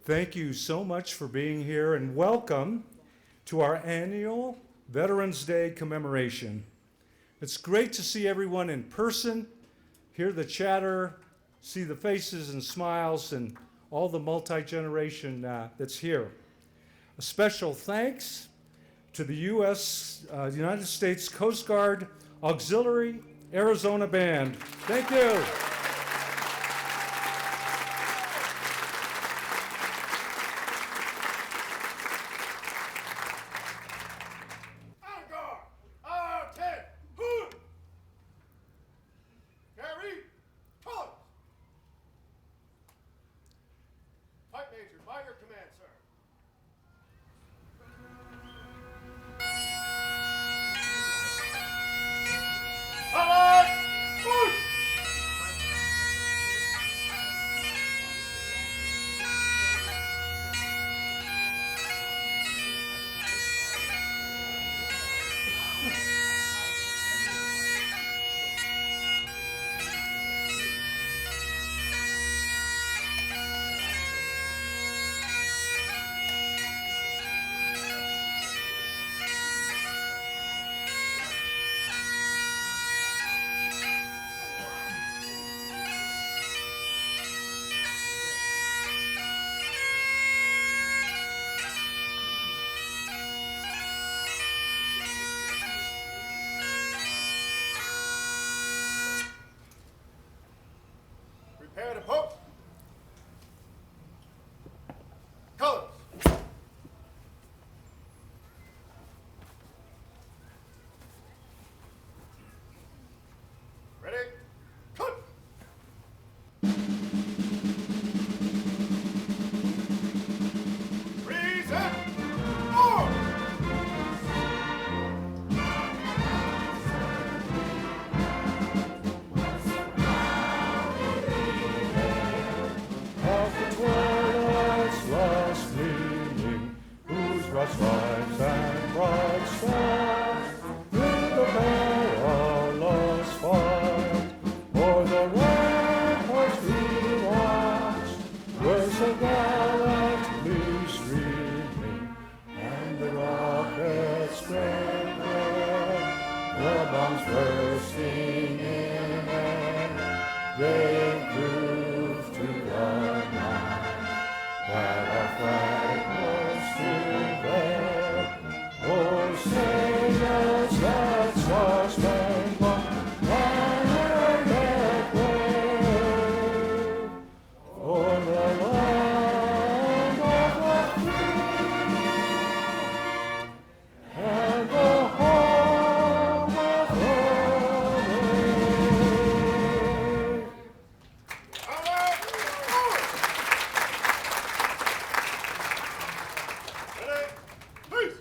Thank you so much for being here and welcome to our annual Veterans Day commemoration. It's great to see everyone in person, hear the chatter, see the faces and smiles and all the multi-generation that's here. A special thanks to the United States Coast Guard Auxiliary Arizona Band. Thank you. Prepare to post. Colors. Ready? Cut. Reset. More. Stripes and bright stars, through the perilous fight, o'er the ramparts we watched, were so gallantly streaming, and the rockets spread the bombs bursting in air. They proved to the night that our flag was still there. Oh, sailors, let's watch them go, and that way for the land of the free and the home of the brave. Ready? Please.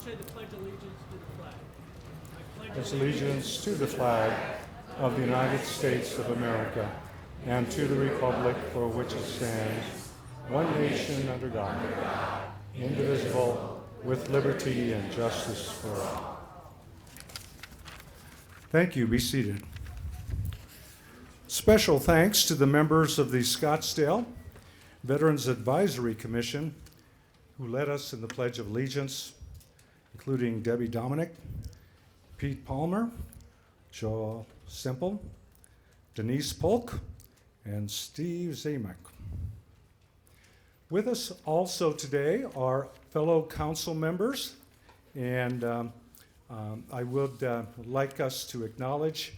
Say the Pledge of Allegiance to the flag. I Pledge allegiance to the flag of the United States of America and to the republic for which it stands, one nation under God, indivisible, with liberty and justice for all. Thank you. Be seated. Special thanks to the members of the Scottsdale Veterans Advisory Commission who led us in the Pledge of Allegiance, including Debbie Dominic, Pete Palmer, Joel Semple, Denise Polk, and Steve Zemek. With us also today are fellow council members, and I would like us to acknowledge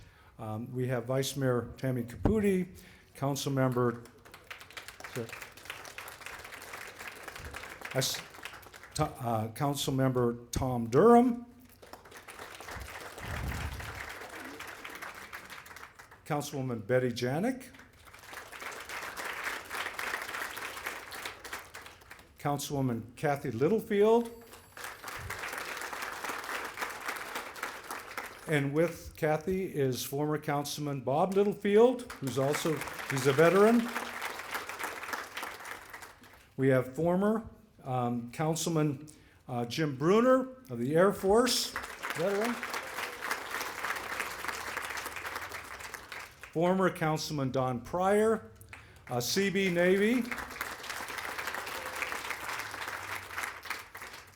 we have Vice Mayor Tammy Caputi, Council Member That's Councilmember Tom Durham. Councilwoman Betty Janik. Councilwoman Kathy Littlefield. And with Kathy is former Councilman Bob Littlefield, he's a veteran. We have former Councilman Jim Bruner of the Air Force, veteran. Former Councilman Don Pryor, CB Navy.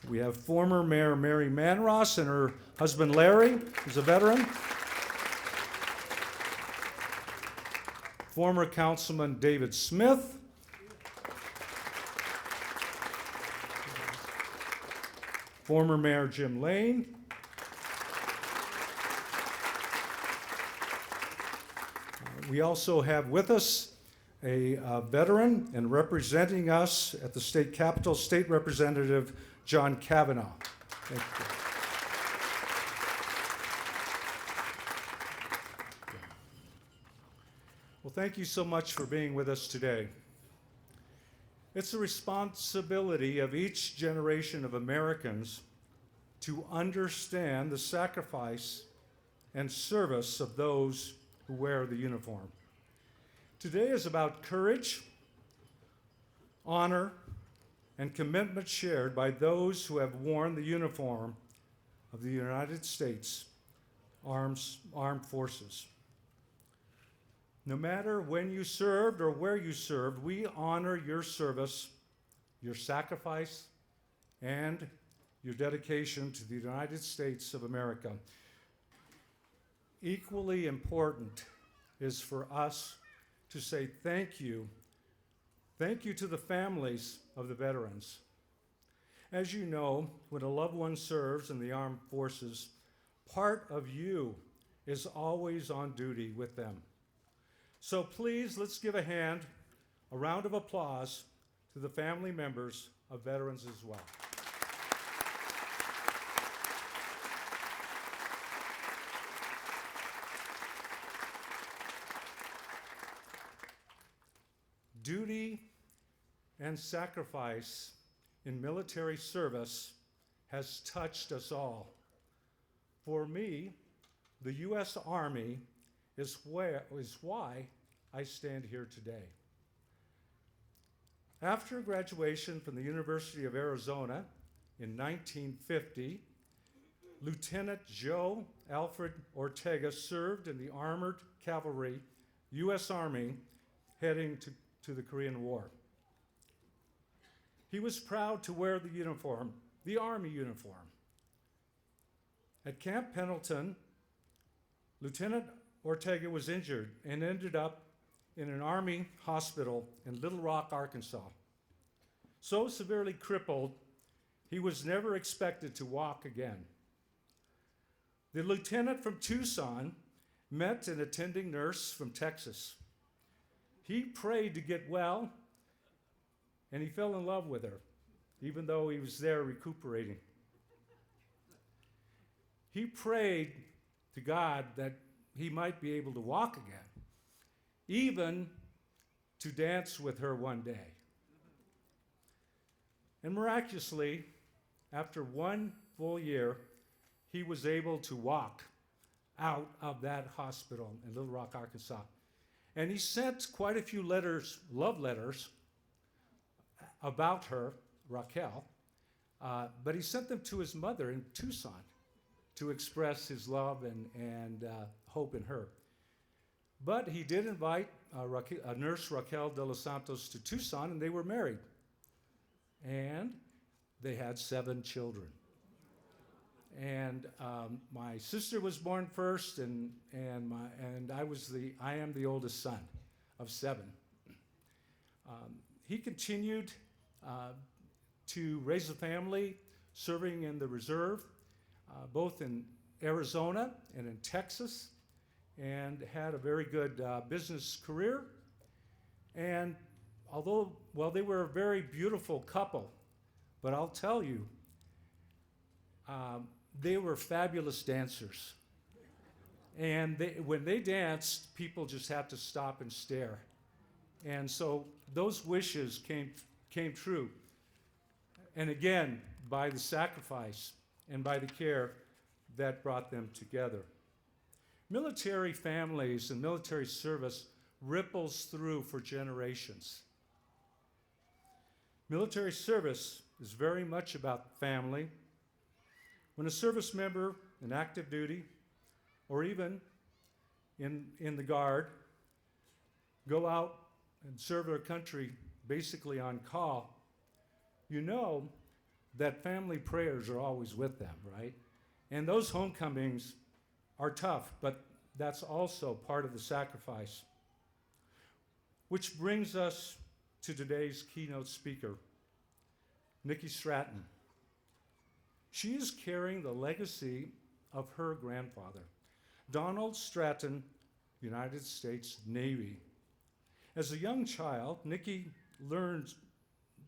We have former Mayor Mary Manross and her husband Larry, who's a veteran. Former Councilman David Smith. Former Mayor Jim Lane. We also have with us a veteran and representing us at the state capitol, State Representative John Cavanaugh. Thank you. Well, thank you so much for being with us today. It's the responsibility of each generation of Americans to understand the sacrifice and service of those who wear the uniform. Today is about courage, honor, and commitment shared by those who have worn the uniform of the United States Armed Forces. No matter when you served or where you served, we honor your service, your sacrifice, and your dedication to the United States of America. Equally important is for us to say thank you. Thank you to the families of the veterans. As you know, when a loved one serves in the armed forces, part of you is always on duty with them. So please, let's give a round of applause to the family members of veterans as well. Duty and sacrifice in military service has touched us all. For me, the U.S. Army is why I stand here today. After graduation from the University of Arizona in 1950, Lieutenant Joe Alfred Ortega served in the Armored Cavalry, U.S. Army, heading to the Korean War. He was proud to wear the uniform, the Army uniform. At Camp Pendleton, Lieutenant Ortega was injured and ended up in an Army hospital in Little Rock, Arkansas. So severely crippled, he was never expected to walk again. The lieutenant from Tucson met an attending nurse from Texas. He prayed to get well, and he fell in love with her, even though he was there recuperating. He prayed to God that he might be able to walk again, even to dance with her one day. And miraculously, after 1 full year, he was able to walk out of that hospital in Little Rock, Arkansas. And he sent quite a few letters, love letters, about her, Raquel, but he sent them to his mother in Tucson to express his love and hope in her. But he did invite nurse Raquel de los Santos to Tucson, and they were married. And they had 7 children. And my sister was born first, and I am the oldest son of 7. He continued to raise a family, serving in the reserve, both in Arizona and in Texas, and had a very good business career. And although, well, they were a very beautiful couple, but I'll tell you, they were fabulous dancers. And when they danced, people just had to stop and stare. And so those wishes came true. And again, by the sacrifice and by the care that brought them together. Military families and military service ripples through for generations. Military service is very much about family. When a service member in active duty, or even in the Guard, go out and serve their country basically on call, you know that family prayers are always with them, right? And those homecomings are tough, but that's also part of the sacrifice. Which brings us to today's keynote speaker, Nikki Stratton. She is carrying the legacy of her grandfather, Donald Stratton, United States Navy. As a young child, Nikki learned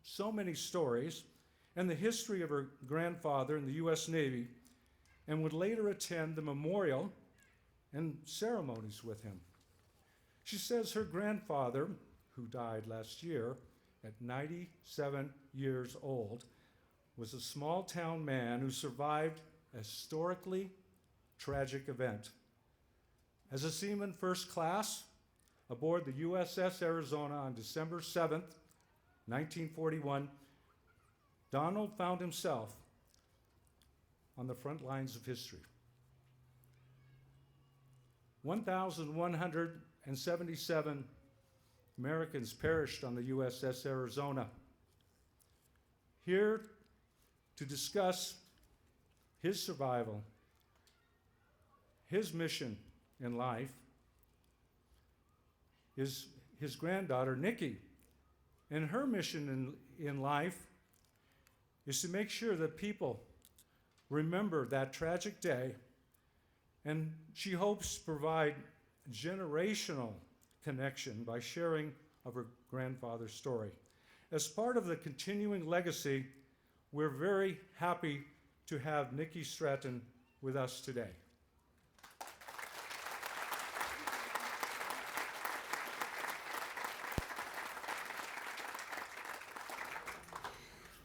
so many stories and the history of her grandfather in the U.S. Navy, and would later attend the memorial and ceremonies with him. She says her grandfather, who died last year at 97 years old, was a small town man who survived a historically tragic event. As a seaman first class aboard the USS Arizona on December 7th, 1941, Donald found himself on the front lines of history. 1,177 Americans perished on the USS Arizona. Here to discuss his survival, his mission in life, is his granddaughter, Nikki. And her mission in life is to make sure that people remember that tragic day, and she hopes to provide generational connection by sharing of her grandfather's story. As part of the continuing legacy, we're very happy to have Nikki Stratton with us today.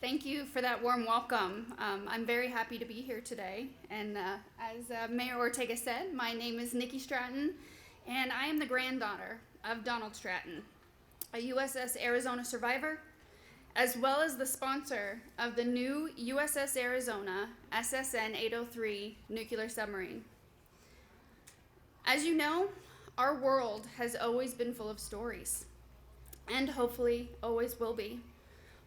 Thank you for that warm welcome. I'm very happy to be here today. And as Mayor Ortega said, my name is Nikki Stratton, and I am the granddaughter of Donald Stratton, a USS Arizona survivor, as well as the sponsor of the new USS Arizona SSN 803 nuclear submarine. As you know, our world has always been full of stories, and hopefully always will be.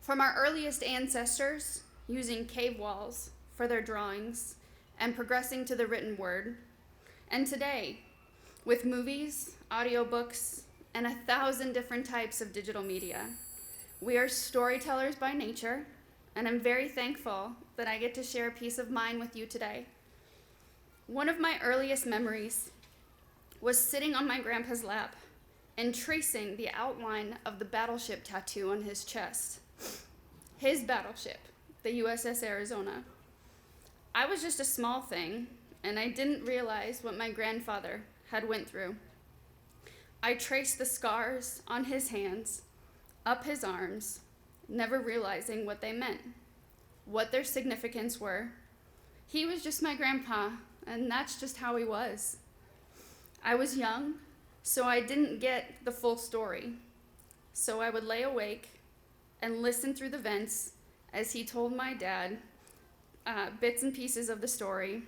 From our earliest ancestors using cave walls for their drawings and progressing to the written word, and today with movies, audiobooks, and 1,000 different types of digital media. We are storytellers by nature, and I'm very thankful that I get to share a piece of mine with you today. One of my earliest memories was sitting on my grandpa's lap and tracing the outline of the battleship tattoo on his chest. His battleship, the USS Arizona. I was just a small thing, and I didn't realize what my grandfather had went through. I traced the scars on his hands, up his arms, never realizing what they meant, what their significance were. He was just my grandpa, and that's just how he was. I was young, so I didn't get the full story. So I would lay awake and listen through the vents as he told my dad bits and pieces of the story.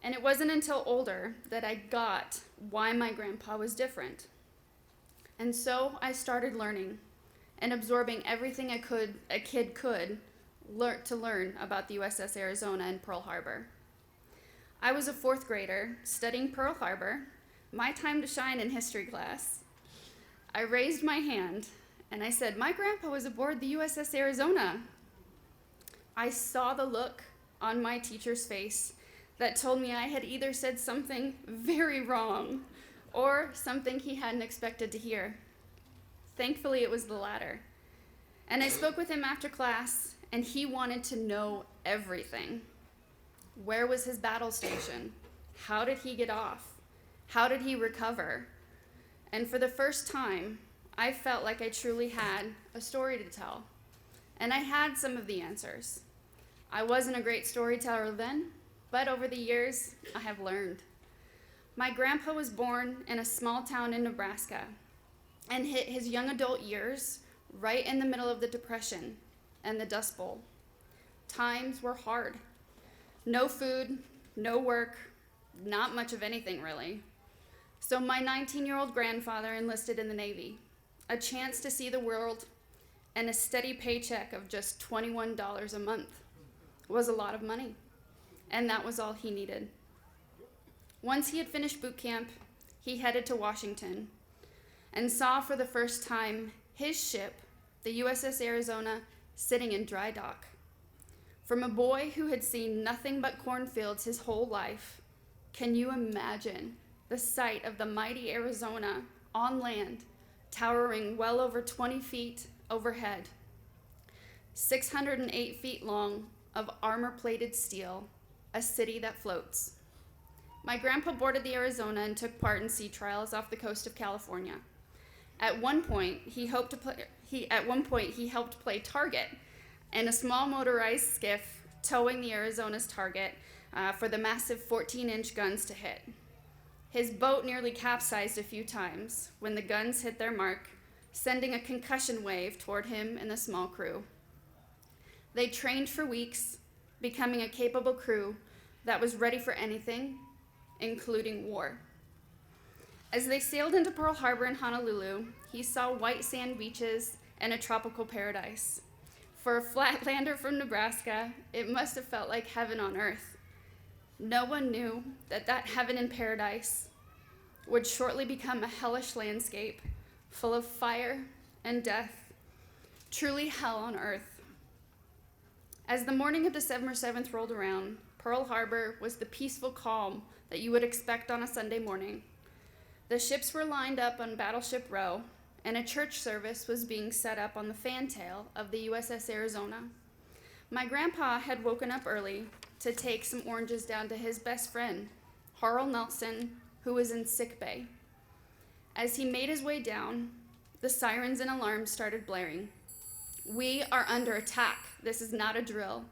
And it wasn't until older that I got why my grandpa was different. And so I started learning and absorbing everything a kid could learn about the USS Arizona and Pearl Harbor. I was a 4th grader studying Pearl Harbor, my time to shine in history class. I raised my hand and I said, my grandpa was aboard the USS Arizona. I saw the look on my teacher's face that told me I had either said something very wrong or something he hadn't expected to hear. Thankfully, it was the latter. And I spoke with him after class, and he wanted to know everything. Where was his battle station? How did he get off? How did he recover? And for the first time, I felt like I truly had a story to tell. And I had some of the answers. I wasn't a great storyteller then, but over the years, I have learned. My grandpa was born in a small town in Nebraska and hit his young adult years right in the middle of the Depression and the Dust Bowl. Times were hard. No food, no work, not much of anything really. So my 19-year-old grandfather enlisted in the Navy, a chance to see the world, and a steady paycheck of just $21 a month was a lot of money, and that was all he needed. Once he had finished boot camp, he headed to Washington and saw for the first time his ship, the USS Arizona, sitting in dry dock. From a boy who had seen nothing but cornfields his whole life, can you imagine the sight of the mighty Arizona on land, towering well over 20 feet overhead, 608 feet long of armor-plated steel, a city that floats? My grandpa boarded the Arizona and took part in sea trials off the coast of California. At one point, he helped play target in a small motorized skiff towing the Arizona's target for the massive 14-inch guns to hit. His boat nearly capsized a few times when the guns hit their mark, sending a concussion wave toward him and the small crew. They trained for weeks, becoming a capable crew that was ready for anything, including war. As they sailed into Pearl Harbor in Honolulu, he saw white sand beaches and a tropical paradise. For a flatlander from Nebraska, it must have felt like heaven on earth. No one knew that that heaven and paradise would shortly become a hellish landscape full of fire and death, truly hell on earth. As the morning of December 7th rolled around, Pearl Harbor was the peaceful calm that you would expect on a Sunday morning. The ships were lined up on Battleship Row, and a church service was being set up on the fantail of the USS Arizona. My grandpa had woken up early to take some oranges down to his best friend, Harl Nelson, who was in sick bay. As he made his way down, the sirens and alarms started blaring. We are under attack. This is not a drill.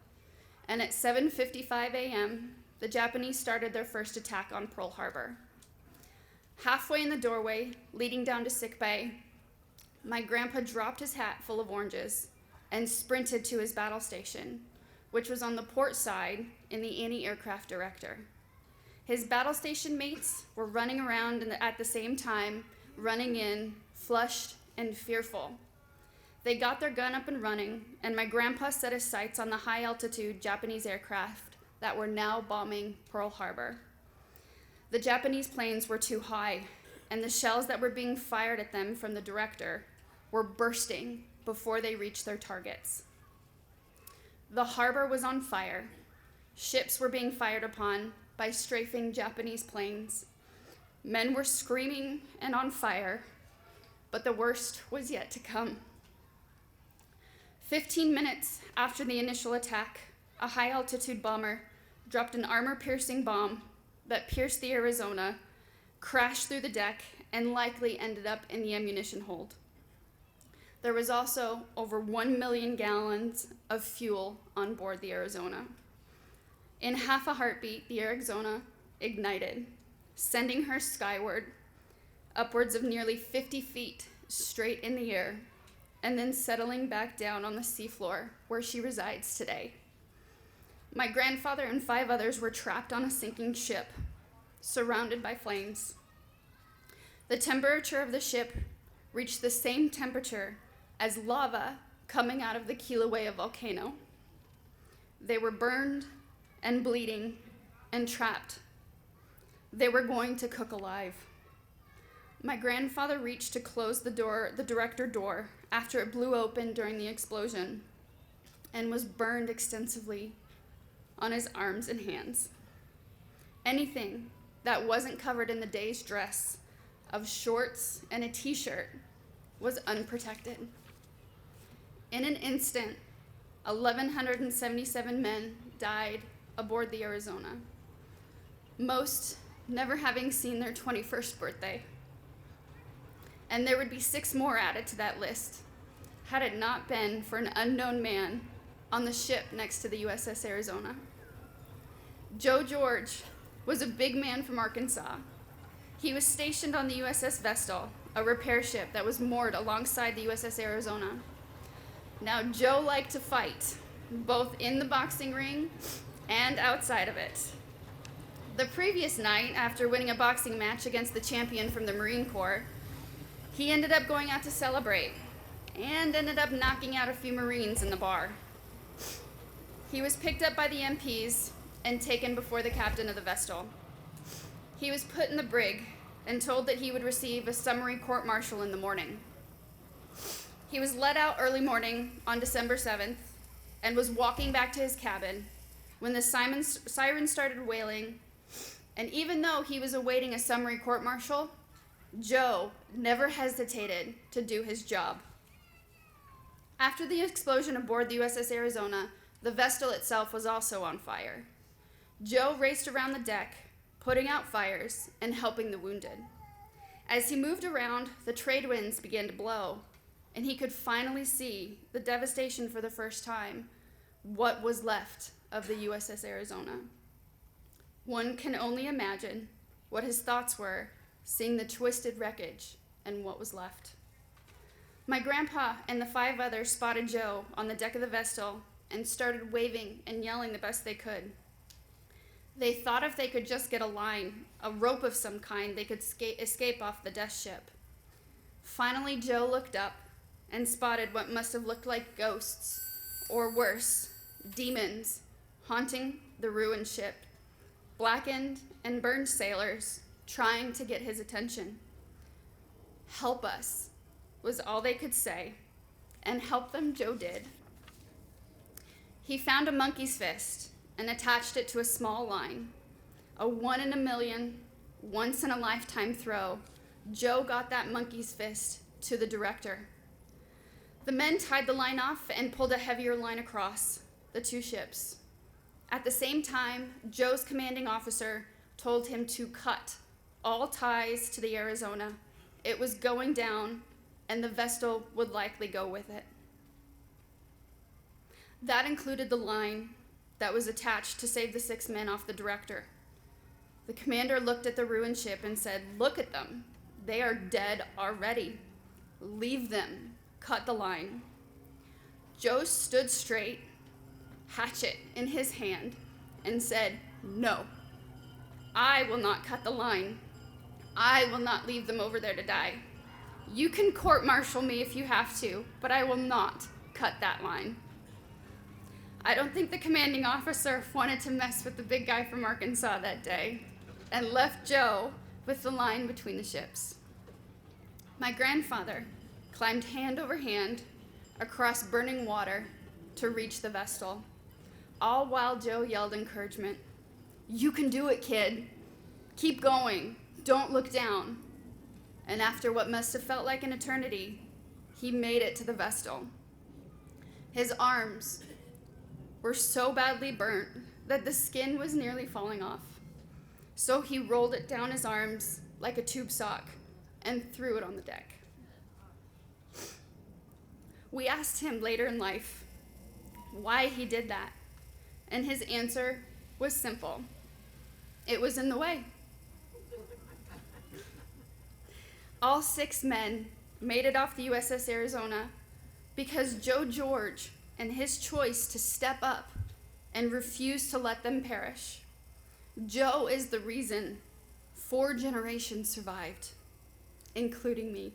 And at 7:55 a.m., the Japanese started their first attack on Pearl Harbor. Halfway in the doorway, leading down to sickbay, my grandpa dropped his hat full of oranges and sprinted to his battle station, which was on the port side in the anti-aircraft director. His battle station mates were running around at the same time, running in, flushed and fearful. They got their gun up and running, and my grandpa set his sights on the high-altitude Japanese aircraft that were now bombing Pearl Harbor. The Japanese planes were too high, and the shells that were being fired at them from the director were bursting before they reached their targets. The harbor was on fire. Ships were being fired upon by strafing Japanese planes. Men were screaming and on fire, but the worst was yet to come. 15 minutes after the initial attack, a high-altitude bomber dropped an armor-piercing bomb that pierced the Arizona, crashed through the deck, and likely ended up in the ammunition hold. There was also over 1 million gallons of fuel on board the Arizona. In half a heartbeat, the Arizona ignited, sending her skyward, upwards of nearly 50 feet straight in the air, and then settling back down on the seafloor where she resides today. My grandfather and 5 others were trapped on a sinking ship, surrounded by flames. The temperature of the ship reached the same temperature as lava coming out of the Kilauea volcano. They were burned and bleeding and trapped. They were going to cook alive. My grandfather reached to close the director door after it blew open during the explosion and was burned extensively on his arms and hands. Anything that wasn't covered in the day's dress of shorts and a t-shirt was unprotected. In an instant, 1,177 men died aboard the Arizona, most never having seen their 21st birthday. And there would be 6 more added to that list had it not been for an unknown man on the ship next to the USS Arizona. Joe George was a big man from Arkansas. He was stationed on the USS Vestal, a repair ship that was moored alongside the USS Arizona. Now, Joe liked to fight, both in the boxing ring and outside of it. The previous night, after winning a boxing match against the champion from the Marine Corps, he ended up going out to celebrate and ended up knocking out a few Marines in the bar. He was picked up by the MPs and taken before the captain of the Vestal. He was put in the brig and told that he would receive a summary court-martial in the morning. He was let out early morning on December 7th and was walking back to his cabin when the siren started wailing, and even though he was awaiting a summary court-martial, Joe never hesitated to do his job. After the explosion aboard the USS Arizona, the Vestal itself was also on fire. Joe raced around the deck, putting out fires and helping the wounded. As he moved around, the trade winds began to blow, and he could finally see the devastation for the first time, what was left of the USS Arizona. One can only imagine what his thoughts were seeing the twisted wreckage and what was left. My grandpa and the 5 others spotted Joe on the deck of the Vestal and started waving and yelling the best they could. They thought if they could just get a line, a rope of some kind, they could escape off the death ship. Finally, Joe looked up and spotted what must have looked like ghosts, or worse, demons, haunting the ruined ship, blackened and burned sailors trying to get his attention. "Help us," was all they could say, and help them Joe did. He found a monkey's fist and attached it to a small line. A 1 in a million, once in a lifetime throw, Joe got that monkey's fist to the director. The men tied the line off and pulled a heavier line across the 2 ships. At the same time, Joe's commanding officer told him to cut all ties to the Arizona. It was going down, and the Vestal would likely go with it. That included the line that was attached to save the 6 men off the director. The commander looked at the ruined ship and said, "Look at them. They are dead already. Leave them. Cut the line." Joe stood straight, hatchet in his hand, and said, "No, I will not cut the line. I will not leave them over there to die. You can court-martial me if you have to, but I will not cut that line." I don't think the commanding officer wanted to mess with the big guy from Arkansas that day and left Joe with the line between the ships. My grandfather climbed hand over hand across burning water to reach the Vestal, all while Joe yelled encouragement. "You can do it, kid. Keep going. Don't look down." And after what must have felt like an eternity, he made it to the Vestal. His arms were so badly burnt that the skin was nearly falling off. So he rolled it down his arms like a tube sock and threw it on the deck. We asked him later in life why he did that, and his answer was simple. It was in the way. All 6 men made it off the USS Arizona because Joe George and his choice to step up and refuse to let them perish. Joe is the reason 4 generations survived, including me.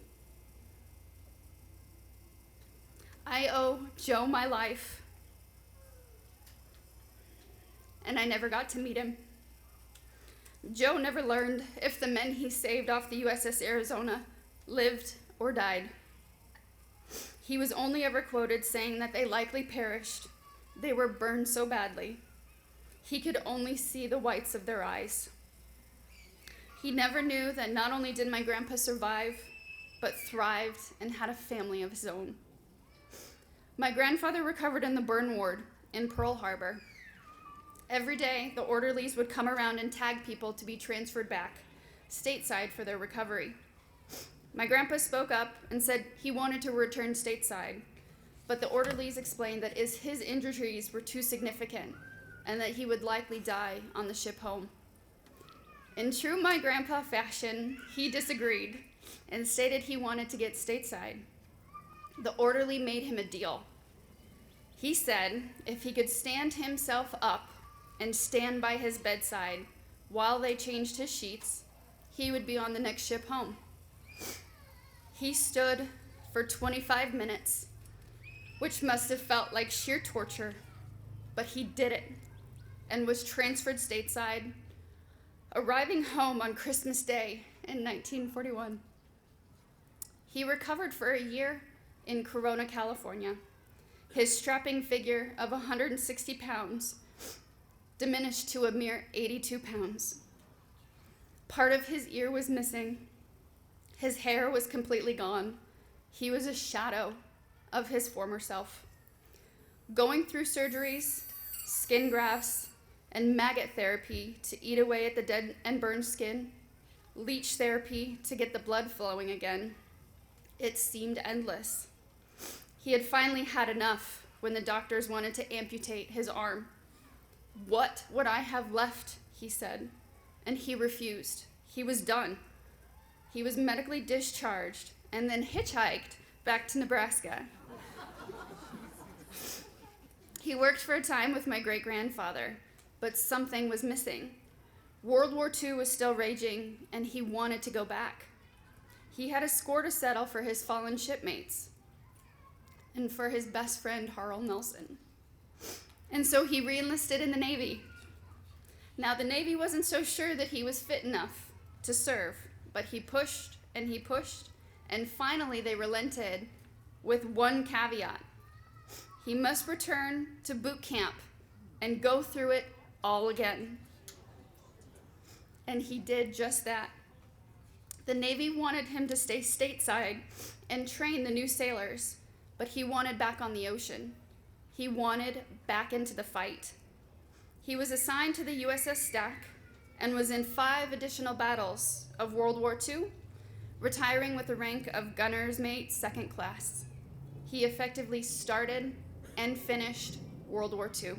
I owe Joe my life, and I never got to meet him. Joe never learned if the men he saved off the USS Arizona lived or died. He was only ever quoted saying that they likely perished. They were burned so badly. He could only see the whites of their eyes. He never knew that not only did my grandpa survive, but thrived and had a family of his own. My grandfather recovered in the burn ward in Pearl Harbor. Every day, the orderlies would come around and tag people to be transferred back stateside for their recovery. My grandpa spoke up and said he wanted to return stateside, but the orderlies explained that his injuries were too significant and that he would likely die on the ship home. In true my grandpa fashion, he disagreed and stated he wanted to get stateside. The orderly made him a deal. He said if he could stand himself up and stand by his bedside while they changed his sheets, he would be on the next ship home. He stood for 25 minutes, which must have felt like sheer torture, but he did it and was transferred stateside, arriving home on Christmas Day in 1941. He recovered for a year in Corona, California. His strapping figure of 160 pounds diminished to a mere 82 pounds. Part of his ear was missing. His hair was completely gone. He was a shadow of his former self. Going through surgeries, skin grafts, and maggot therapy to eat away at the dead and burned skin, leech therapy to get the blood flowing again, it seemed endless. He had finally had enough when the doctors wanted to amputate his arm. What would I have left, he said, and he refused. He was done. He was medically discharged and then hitchhiked back to Nebraska. He worked for a time with my great-grandfather, but something was missing. World War II was still raging, and he wanted to go back. He had a score to settle for his fallen shipmates and for his best friend, Harl Nelson. And so he re-enlisted in the Navy. Now, the Navy wasn't so sure that he was fit enough to serve, but he pushed, and finally they relented with one caveat. He must return to boot camp and go through it all again. And he did just that. The Navy wanted him to stay stateside and train the new sailors, but he wanted back on the ocean. He wanted back into the fight. He was assigned to the USS Stack and was in 5 additional battles of World War II, retiring with the rank of gunner's mate 2nd class. He effectively started and finished World War II.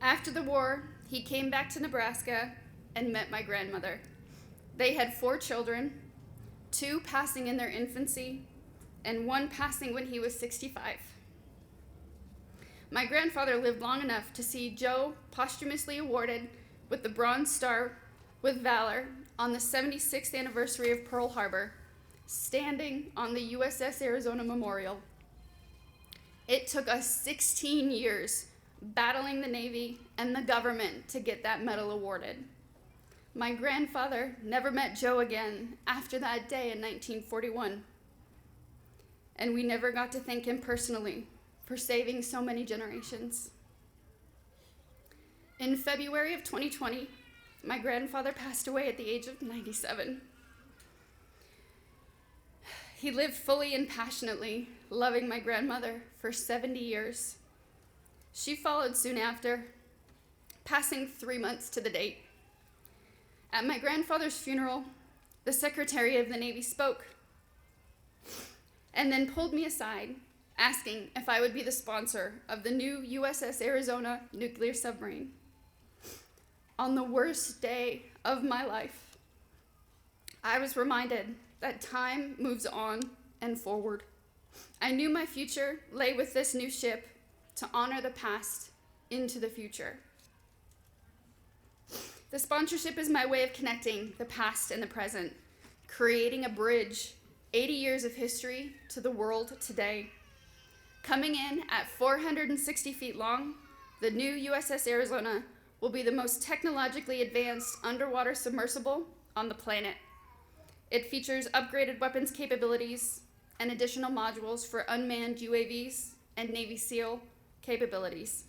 After the war, he came back to Nebraska and met my grandmother. They had 4 children, 2 passing in their infancy, and 1 passing when he was 65. My grandfather lived long enough to see Joe posthumously awarded with the Bronze Star with Valor on the 76th anniversary of Pearl Harbor, standing on the USS Arizona Memorial. It took us 16 years battling the Navy and the government to get that medal awarded. My grandfather never met Joe again after that day in 1941, and we never got to thank him personally for saving so many generations. In February of 2020, my grandfather passed away at the age of 97. He lived fully and passionately, loving my grandmother for 70 years. She followed soon after, passing 3 months to the date. At my grandfather's funeral, the Secretary of the Navy spoke and then pulled me aside, asking if I would be the sponsor of the new USS Arizona nuclear submarine. On the worst day of my life, I was reminded that time moves on and forward. I knew my future lay with this new ship to honor the past into the future. The sponsorship is my way of connecting the past and the present, creating a bridge, 80 years of history to the world today. Coming in at 460 feet long, the new USS Arizona will be the most technologically advanced underwater submersible on the planet. It features upgraded weapons capabilities and additional modules for unmanned UAVs and Navy SEAL capabilities.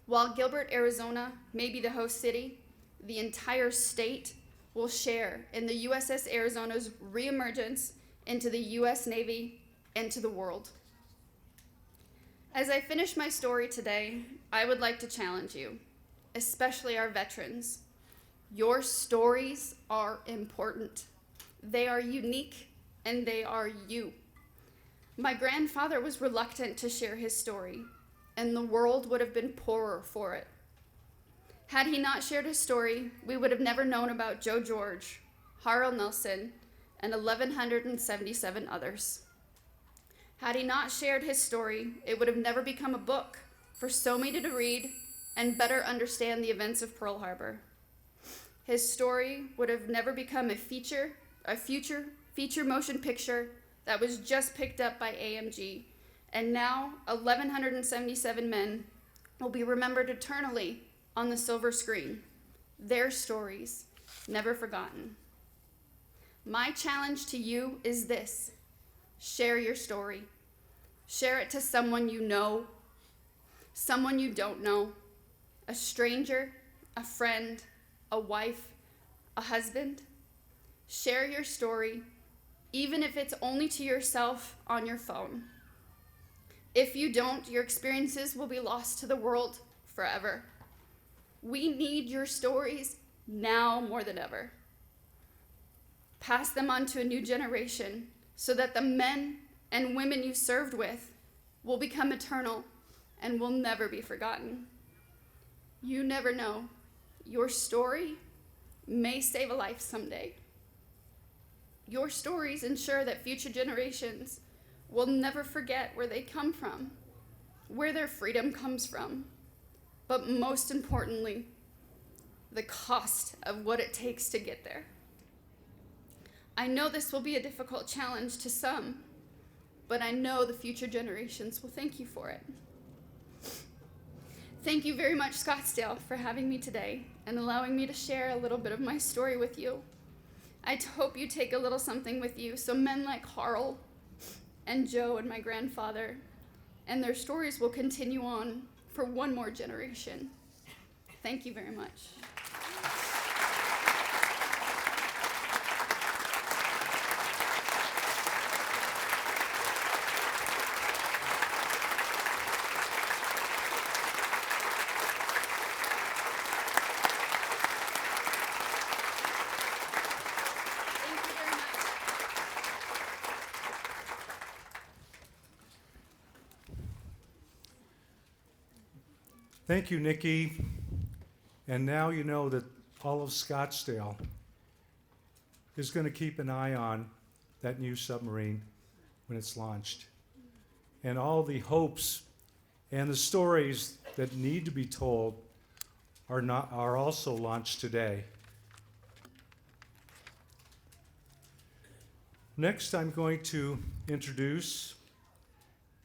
While Gilbert, Arizona may be the host city, the entire state will share in the USS Arizona's reemergence into the U.S. Navy and to the world. As I finish my story today, I would like to challenge you, especially our veterans. Your stories are important. They are unique, and they are you. My grandfather was reluctant to share his story, and the world would have been poorer for it. Had he not shared his story, we would have never known about Joe George, Harold Nelson, and 1,177 others. Had he not shared his story, it would have never become a book for so many to read and better understand the events of Pearl Harbor. His story would have never become a future motion picture that was just picked up by AMG, and now 1,177 men will be remembered eternally on the silver screen, their stories never forgotten. My challenge to you is this: share your story. Share it to someone you know, someone you don't know, a stranger, a friend, a wife, a husband. Share your story, even if it's only to yourself on your phone. If you don't, your experiences will be lost to the world forever. We need your stories now more than ever. Pass them on to a new generation so that the men and women you served with will become eternal and will never be forgotten. You never know. Your story may save a life someday. Your stories ensure that future generations will never forget where they come from, where their freedom comes from, but most importantly, the cost of what it takes to get there. I know this will be a difficult challenge to some, but I know the future generations will thank you for it. Thank you very much, Scottsdale, for having me today and allowing me to share a little bit of my story with you. I hope you take a little something with you so men like Harl and Joe and my grandfather and their stories will continue on for one more generation. Thank you very much. Thank you, Nikki. And now you know that all of Scottsdale is going to keep an eye on that new submarine when it's launched. And all the hopes and the stories that need to be told are also launched today. Next, I'm going to introduce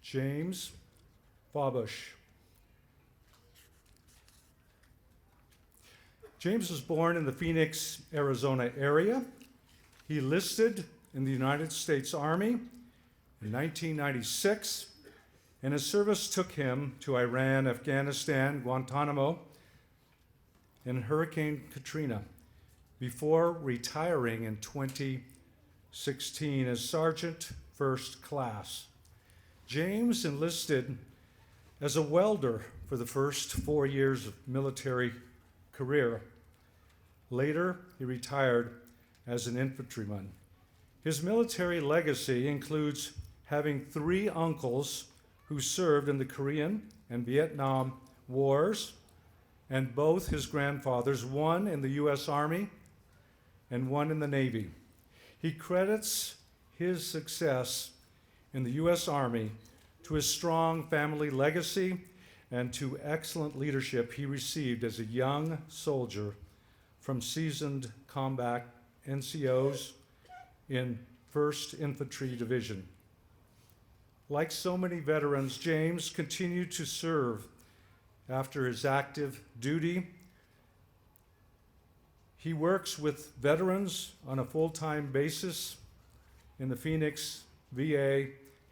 James Fawbush. James was born in the Phoenix, Arizona area. He enlisted in the United States Army in 1996, and his service took him to Iran, Afghanistan, Guantanamo, and Hurricane Katrina before retiring in 2016 as Sergeant First Class. James enlisted as a welder for the first 4 years of military career. Later, he retired as an infantryman. His military legacy includes having 3 uncles who served in the Korean and Vietnam Wars, and both his grandfathers, one in the U.S. Army and one in the Navy. He credits his success in the U.S. Army to his strong family legacy and to excellent leadership he received as a young soldier from seasoned combat NCOs in 1st Infantry Division. Like so many veterans, James continued to serve after his active duty. He works with veterans on a full-time basis in the Phoenix VA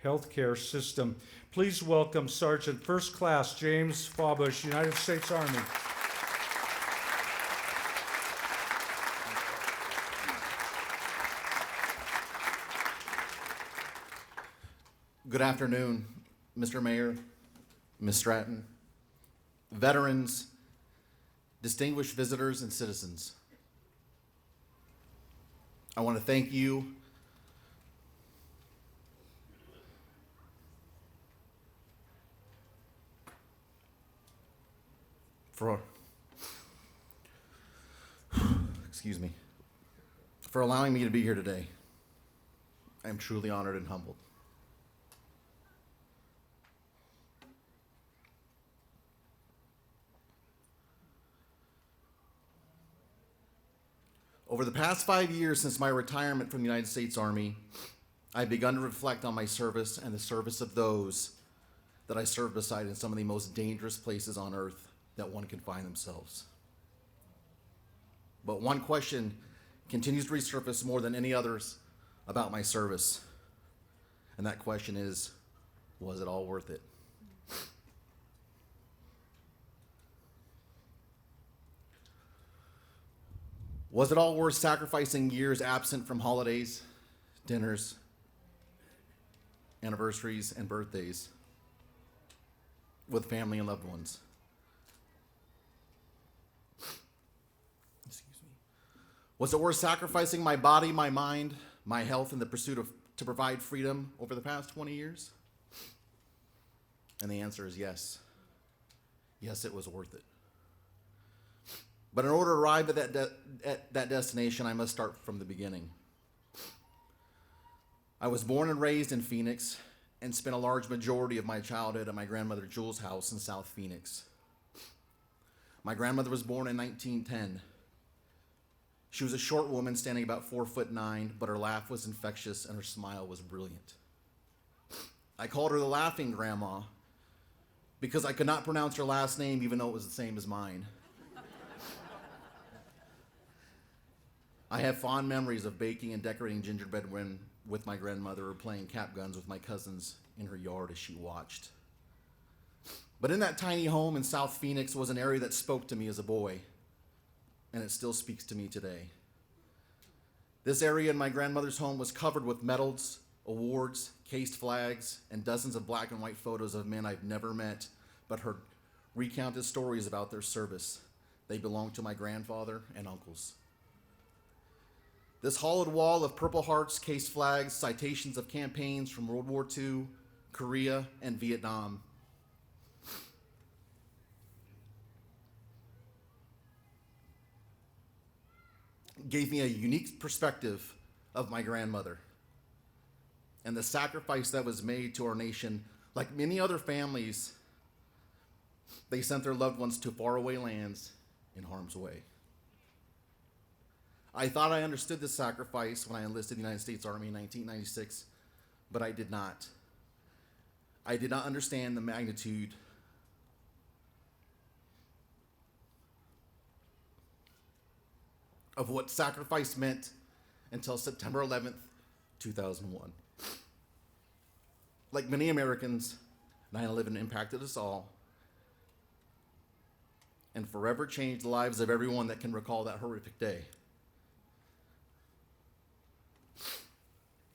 healthcare system. Please welcome Sergeant First Class James Fawbush, United States Army. Good afternoon, Mr. Mayor, Ms. Stratton, veterans, distinguished visitors, and citizens. I want to thank you for allowing me to be here today. I am truly honored and humbled. Over the past 5 years since my retirement from the United States Army, I've begun to reflect on my service and the service of those that I served beside in some of the most dangerous places on earth that one can find themselves. But one question continues to resurface more than any others about my service, and that question is, was it all worth it? Was it all worth sacrificing years absent from holidays, dinners, anniversaries, and birthdays with family and loved ones? Was it worth sacrificing my body, my mind, my health in the pursuit to provide freedom over the past 20 years? And the answer is yes. Yes, it was worth it. But in order to arrive at that destination, I must start from the beginning. I was born and raised in Phoenix and spent a large majority of my childhood at my grandmother Jules's house in South Phoenix. My grandmother was born in 1910. She was a short woman standing about 4'9", but her laugh was infectious and her smile was brilliant. I called her the Laughing Grandma because I could not pronounce her last name even though it was the same as mine. I have fond memories of baking and decorating gingerbread with my grandmother or playing cap guns with my cousins in her yard as she watched. But in that tiny home in South Phoenix was an area that spoke to me as a boy, and it still speaks to me today. This area in my grandmother's home was covered with medals, awards, cased flags, and dozens of black and white photos of men I've never met, but heard recounted stories about their service. They belonged to my grandfather and uncles. This hollowed wall of Purple Hearts, cased flags, citations of campaigns from World War II, Korea, and Vietnam. Gave me a unique perspective of my grandmother and the sacrifice that was made to our nation. Like many other families, they sent their loved ones to faraway lands in harm's way. I thought I understood this sacrifice when I enlisted in the United States Army in 1996, but I did not. I did not understand the magnitude of what sacrifice meant until September 11th, 2001. Like many Americans, 9/11 impacted us all and forever changed the lives of everyone that can recall that horrific day.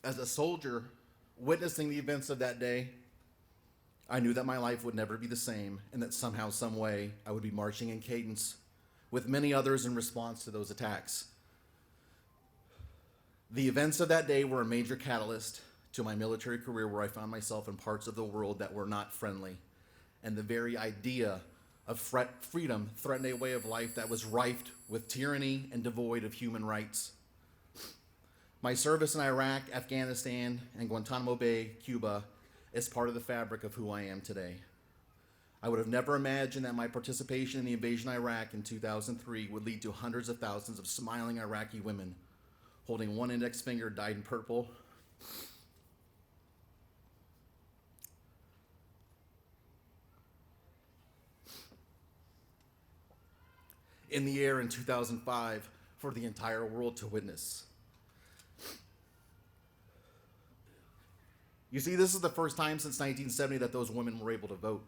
As a soldier witnessing the events of that day, I knew that my life would never be the same and that somehow, some way, I would be marching in cadence with many others in response to those attacks. The events of that day were a major catalyst to my military career, where I found myself in parts of the world that were not friendly, and the very idea of freedom threatened a way of life that was rife with tyranny and devoid of human rights. My service in Iraq, Afghanistan, and Guantanamo Bay, Cuba, is part of the fabric of who I am today. I would have never imagined that my participation in the invasion of Iraq in 2003 would lead to hundreds of thousands of smiling Iraqi women holding one index finger dyed in purple, in the air in 2005 for the entire world to witness. You see, this is the first time since 1970 that those women were able to vote.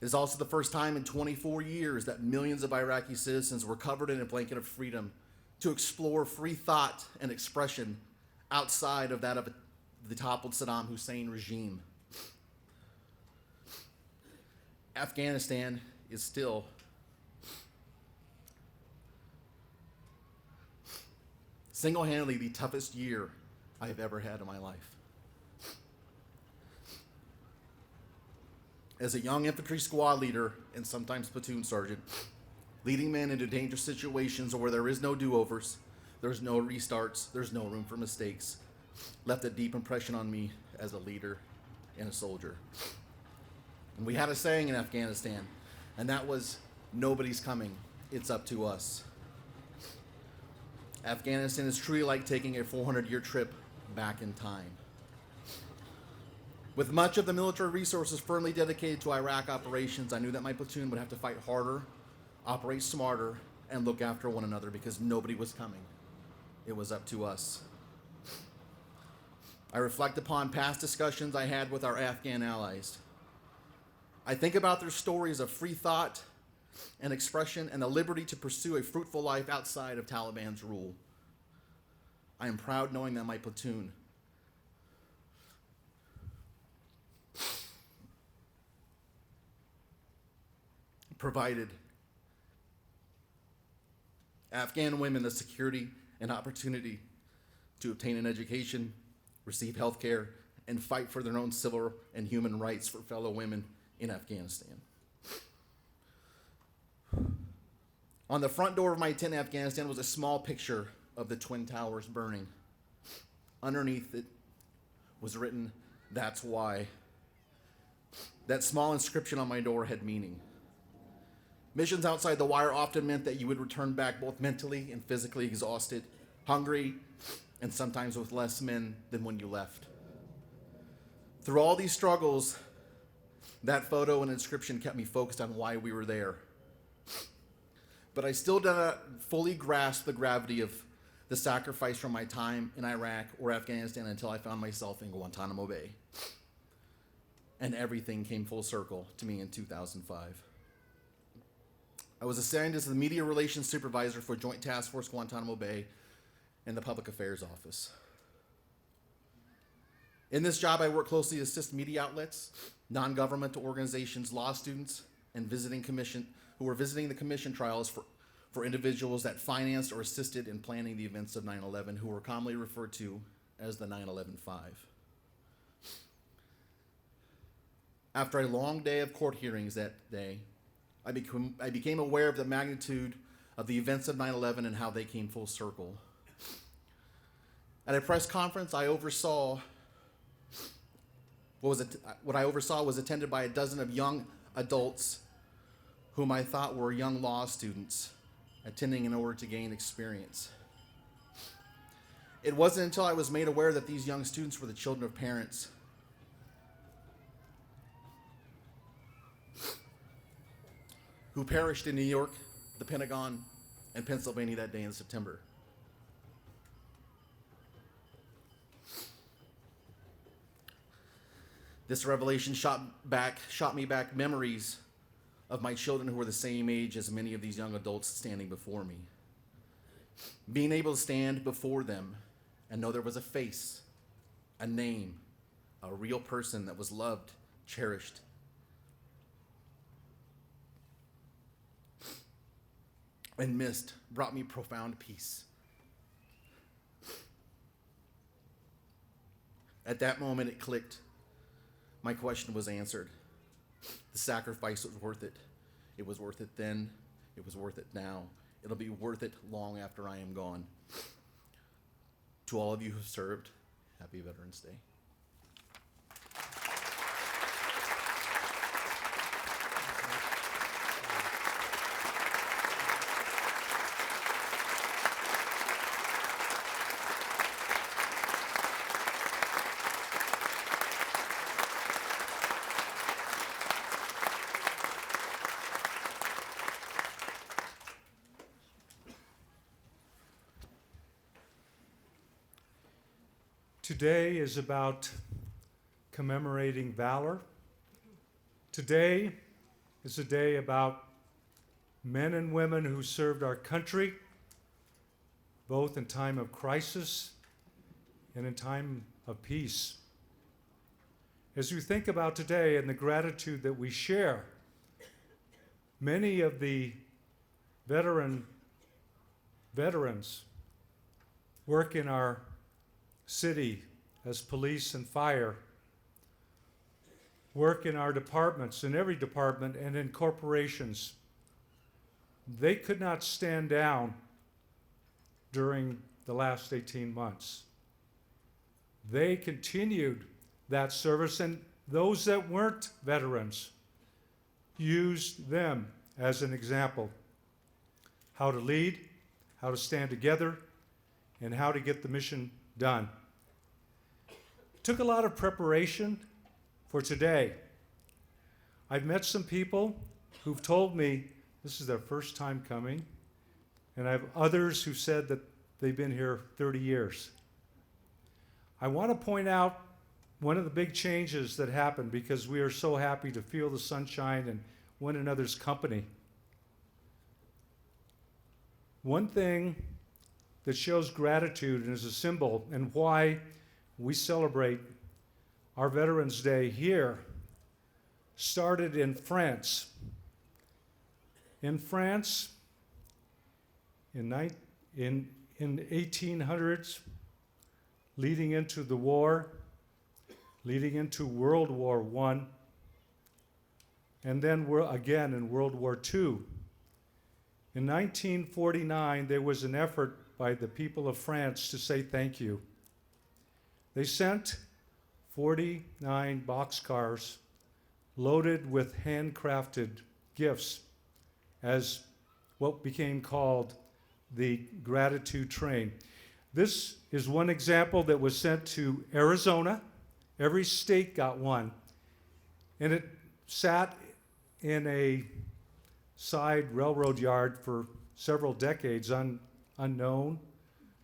It is also the first time in 24 years that millions of Iraqi citizens were covered in a blanket of freedom to explore free thought and expression outside of that of the toppled Saddam Hussein regime. Afghanistan is still single-handedly the toughest year I have ever had in my life. As a young infantry squad leader and sometimes platoon sergeant, leading men into dangerous situations where there is no do-overs, there's no restarts, there's no room for mistakes, left a deep impression on me as a leader and a soldier. And we had a saying in Afghanistan, and that was, nobody's coming, it's up to us. Afghanistan is truly like taking a 400-year trip back in time. With much of the military resources firmly dedicated to Iraq operations, I knew that my platoon would have to fight harder, operate smarter, and look after one another because nobody was coming. It was up to us. I reflect upon past discussions I had with our Afghan allies. I think about their stories of free thought and expression and the liberty to pursue a fruitful life outside of Taliban's rule. I am proud knowing that my platoon provided Afghan women the security and opportunity to obtain an education, receive health care, and fight for their own civil and human rights for fellow women in Afghanistan. On the front door of my tent in Afghanistan was a small picture of the Twin Towers burning. Underneath it was written, "That's why." That small inscription on my door had meaning. Missions outside the wire often meant that you would return back both mentally and physically exhausted, hungry, and sometimes with less men than when you left. Through all these struggles, that photo and inscription kept me focused on why we were there. But I still did not fully grasp the gravity of the sacrifice from my time in Iraq or Afghanistan until I found myself in Guantanamo Bay. And everything came full circle to me in 2005. I was assigned as the Media Relations Supervisor for Joint Task Force Guantanamo Bay in the Public Affairs Office. In this job, I work closely to assist media outlets, non-governmental organizations, law students, and who were visiting the commission trials for individuals that financed or assisted in planning the events of 9/11, who were commonly referred to as the 9/11 Five. After a long day of court hearings that day, I became aware of the magnitude of the events of 9/11 and how they came full circle. At a press conference, what I oversaw was attended by a dozen of young adults whom I thought were young law students attending in order to gain experience. It wasn't until I was made aware that these young students were the children of parents who perished in New York, the Pentagon, and Pennsylvania that day in September. This revelation shot me back memories of my children who were the same age as many of these young adults standing before me. Being able to stand before them and know there was a face, a name, a real person that was loved, cherished, and missed brought me profound peace. At that moment, it clicked. My question was answered. The sacrifice was worth it. It was worth it then. It was worth it now. It'll be worth it long after I am gone. To all of you who served, happy Veterans Day. Today is about commemorating valor. Today is a day about men and women who served our country, both in time of crisis and in time of peace. As we think about today and the gratitude that we share, many of the veterans work in our city as police and fire, work in our departments, in every department, and in corporations. They could not stand down during the last 18 months. They continued that service, and those that weren't veterans used them as an example. How to lead, how to stand together, and how to get the mission done. It took a lot of preparation for today. I've met some people who've told me this is their first time coming, and I have others who said that they've been here 30 years. I want to point out one of the big changes that happened because we are so happy to feel the sunshine and one another's company. One thing that shows gratitude and is a symbol and why we celebrate our Veterans Day here started in France. In France, in 1800s, leading into the war, leading into World War I, and then again in World War II. In 1949, there was an effort by the people of France to say thank you. They sent 49 boxcars loaded with handcrafted gifts as what became called the gratitude train. This is one example that was sent to Arizona. Every state got one. And it sat in a side railroad yard for several decades, unknown,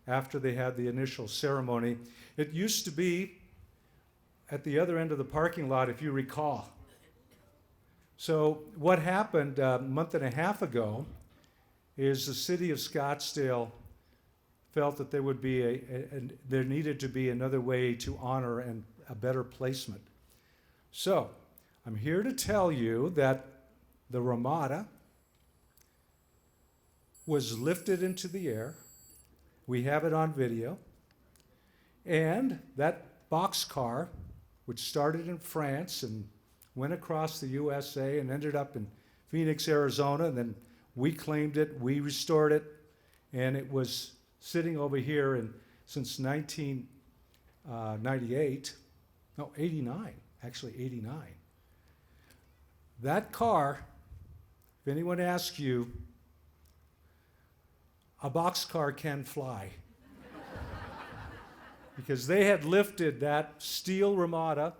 after they had the initial ceremony. It used to be at the other end of the parking lot, if you recall. So what happened a month and a half ago is the city of Scottsdale felt that there would be there needed to be another way to honor and a better placement. So I'm here to tell you that the Ramada was lifted into the air. We have it on video. And that boxcar, which started in France and went across the USA and ended up in Phoenix, Arizona, and then we claimed it, we restored it, and it was sitting over here since 1998, no, 89, actually 89. That car, if anyone asks you, a boxcar can fly. Because they had lifted that steel Ramada,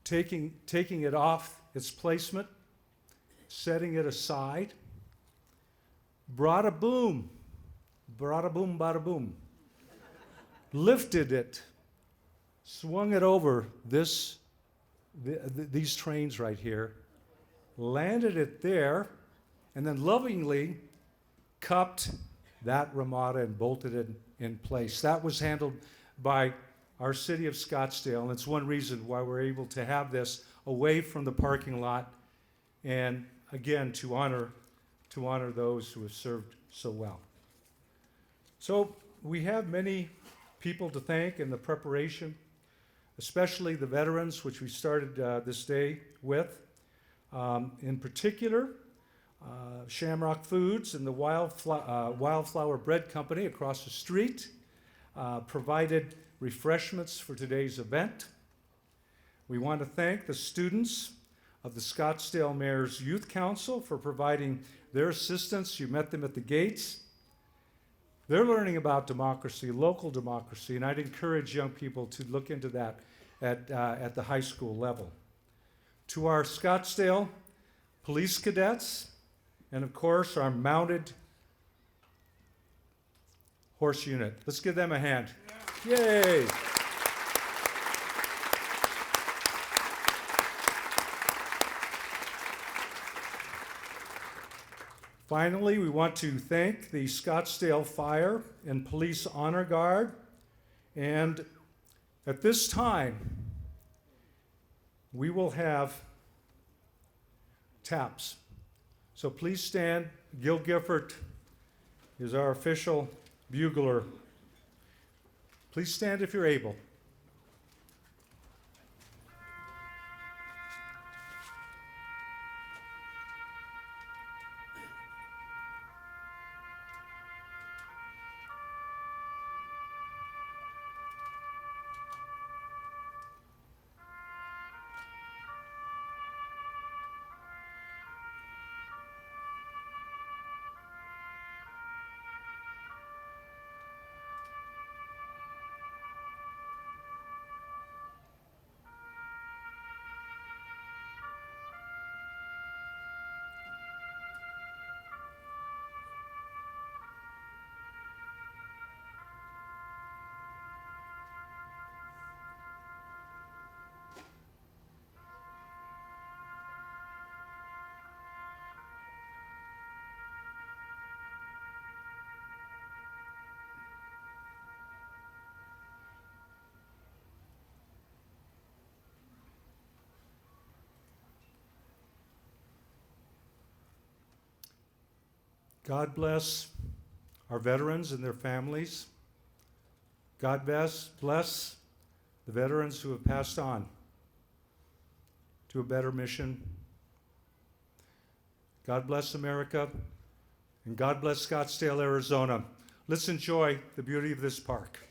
taking it off its placement, setting it aside, bada boom, bada boom, lifted it, swung it over these trains right here, landed it there, and then lovingly cupped that Ramada and bolted it in place. That was handled by our city of Scottsdale, and it's one reason why we're able to have this away from the parking lot, and again to honor those who have served so well. So we have many people to thank in the preparation, especially the veterans, which we started this day with. In particular, Shamrock Foods and the Wildflower Bread Company across the street provided refreshments for today's event. We want to thank the students of the Scottsdale Mayor's Youth Council for providing their assistance. You met them at the gates. They're learning about democracy, local democracy, and I'd encourage young people to look into that at the high school level. To our Scottsdale police cadets, and of course our mounted horse unit. Let's give them a hand. Yay! Finally, we want to thank the Scottsdale Fire and Police Honor Guard And at this time, we will have taps. So please stand. Gil Gifford is our official bugler. Please stand if you're able. God bless our veterans and their families. God bless the veterans who have passed on to a better mission. God bless America, and God bless Scottsdale, Arizona. Let's enjoy the beauty of this park.